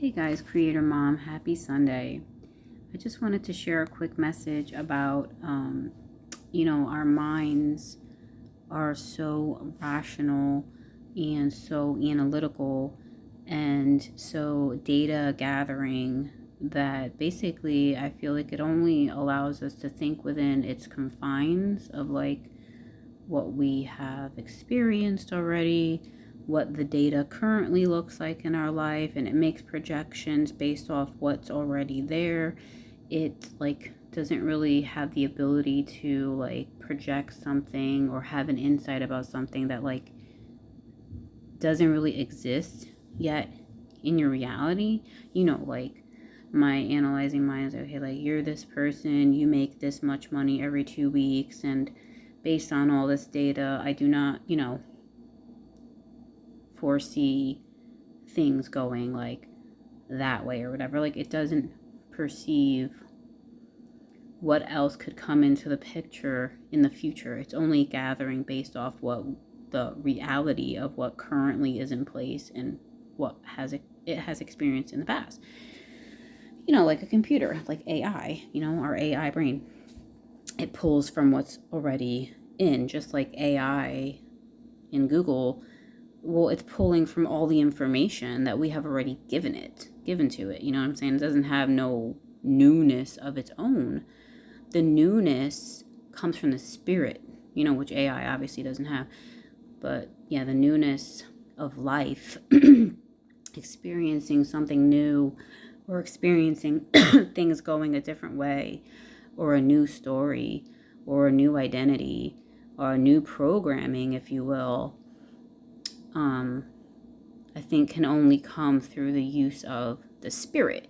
Hey guys, Creator Mom, happy Sunday. I just wanted to share a quick message about, our minds are so rational and so analytical and so data gathering that basically I feel like it only allows us to think within its confines of like what we have experienced already, what the data currently looks like in our life, and it makes projections based off what's already there. It like doesn't really have the ability to like project something or have an insight about something that like doesn't really exist yet in your reality. Like my analyzing mind is okay, like you're this person, you make this much money every 2 weeks, and based on all this data, I do not, foresee things going like that way or whatever. Like it doesn't perceive what else could come into the picture in the future. It's only gathering based off what the reality of what currently is in place and what it has experienced in the past. Like a computer, like AI, our AI brain. It pulls from what's already in, just like AI in Google. Well, it's pulling from all the information that we have already given to it. You know what I'm saying? It doesn't have no newness of its own. The newness comes from the spirit, which AI obviously doesn't have. But yeah, the newness of life, experiencing something new or experiencing things going a different way, or a new story or a new identity or a new programming, if you will, I think can only come through the use of the spirit,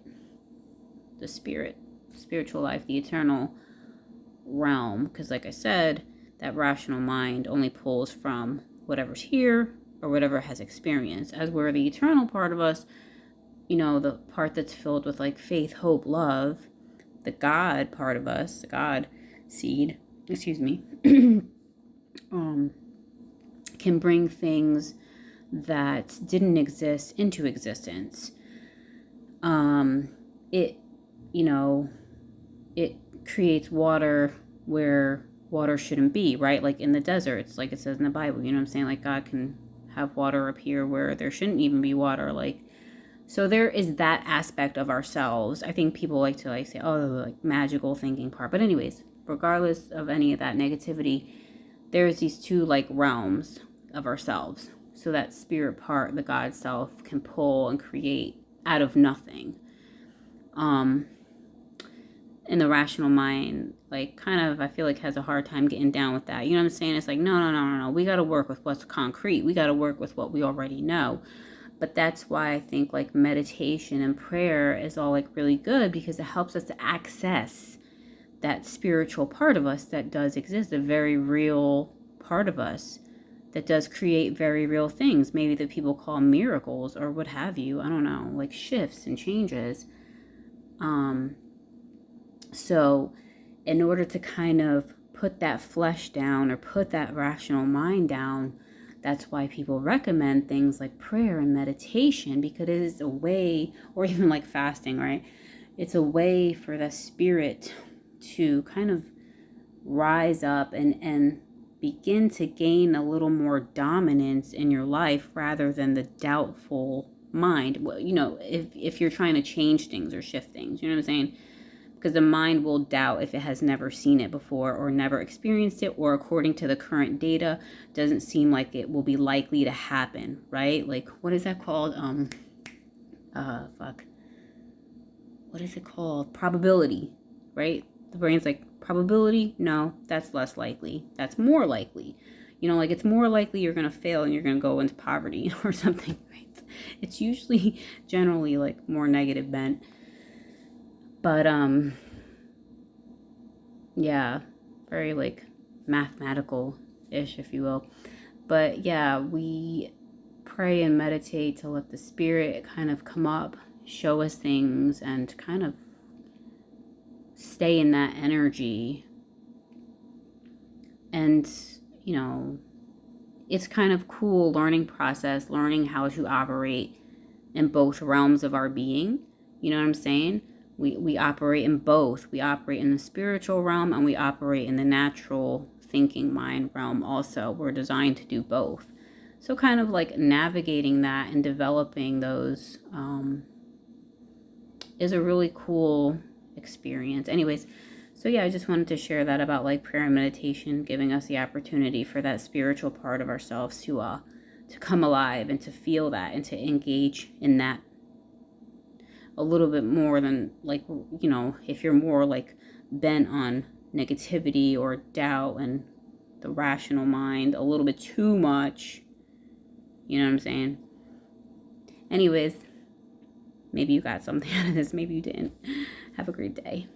spiritual life, the eternal realm. Because like I said, that rational mind only pulls from whatever's here or whatever has experienced, as where the eternal part of us, the part that's filled with like faith, hope, love, the God part of us, the God seed, can bring things that didn't exist into existence. It creates water where water shouldn't be, right? Like in the deserts, like it says in the Bible, you know what I'm saying? Like God can have water appear where there shouldn't even be water. Like, so there is that aspect of ourselves. I think people like to like say, oh, like magical thinking part. But anyways, regardless of any of that negativity, there's these two like realms of ourselves. So that spirit part, the God self, can pull and create out of nothing. And the rational mind, like, kind of, I feel like has a hard time getting down with that. You know what I'm saying? It's like, no. We got to work with what's concrete. We got to work with what we already know. But that's why I think like meditation and prayer is all like really good, because it helps us to access that spiritual part of us that does exist, a very real part of us that does create very real things, maybe that people call miracles or what have you. I don't know, like shifts and changes. So in order to kind of put that flesh down or put that rational mind down, that's why people recommend things like prayer and meditation, because it is a way, or even like fasting, right? It's a way for the spirit to kind of rise up and begin to gain a little more dominance in your life rather than the doubtful mind. Well, if you're trying to change things or shift things, you know what I'm saying? Because the mind will doubt if it has never seen it before or never experienced it, or according to the current data, doesn't seem like it will be likely to happen, right? Like, what is that called? What is it called? Probability, right? The brain's like, probability? No, that's less likely. That's more likely. Like it's more likely you're going to fail and you're going to go into poverty or something, right? It's usually generally like more negative bent. But, yeah, very like mathematical-ish, if you will. But yeah, we pray and meditate to let the spirit kind of come up, show us things, and kind of stay in that energy. And, it's kind of cool learning process, learning how to operate in both realms of our being. You know what I'm saying? We operate in both. We operate in the spiritual realm and we operate in the natural thinking mind realm also. We're designed to do both. So kind of like navigating that and developing those is a really cool experience. Anyways, so yeah, I just wanted to share that about like prayer and meditation, giving us the opportunity for that spiritual part of ourselves to come alive and to feel that and to engage in that a little bit more than like, you know, if you're more like bent on negativity or doubt and the rational mind a little bit too much. You know what I'm saying? Anyways, maybe you got something out of this, maybe you didn't. Have a great day.